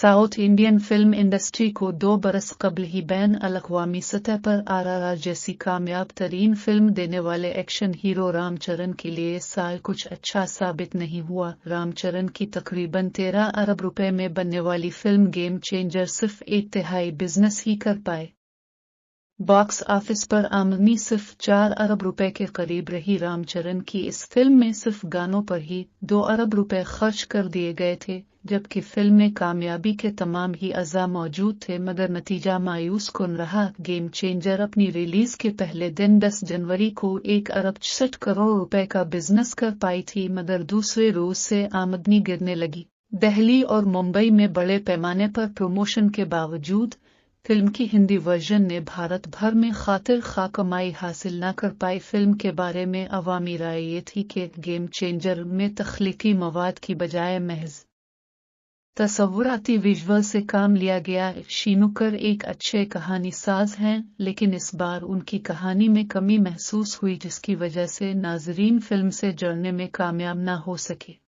South Indian film industry को 2 बरस कबल ही बैन अल-अक़वामी सतह पर आरआरआर जैसी कामयाब तरीन फिल्म देने वाले एक्शन हीरो रामचरण के लिए इस साल कुछ अच्छा साबित नहीं हुआ। रामचरण की तकरीबन 13 अरब रुपए में बनने वाली फिल्म गेम चेंजर सिर्फ 1/3 बिजनेस ही कर पाए। बॉक्स ऑफिस पर आमदनी सिर्फ 4 अरब रुपए के करीब रही। रामचरण की इस फिल्म में सिर्फ गानों पर ही 2 अरब रुपए खर्च कर दिए गए थे, जबकि फिल्म में कामयाबी के तमाम ही अज़ा मौजूद थे, मगर नतीजा मायूस कुन रहा। गेम चेंजर अपनी रिलीज के पहले दिन 10 जनवरी को 1 अरब 66 करोड़ रुपए का बिजनेस कर पाई थी, मगर दूसरे रोज से आमदनी गिरने लगी। दिल्ली और मुंबई में बड़े पैमाने पर प्रमोशन के बावजूद फिल्म की हिंदी वर्जन ने भारत भर में खातिर खा कमाई हासिल न कर पाई। फिल्म के बारे में अवामी राय ये थी कि गेम चेंजर में तख्लीकी मवाद की बजाय महज तसव्वुराती विजुअल से काम लिया गया। शीनुकर एक अच्छे कहानी साज हैं, लेकिन इस बार उनकी कहानी में कमी महसूस हुई, जिसकी वजह से नाजरीन फिल्म से जुड़ने में कामयाब न हो सके।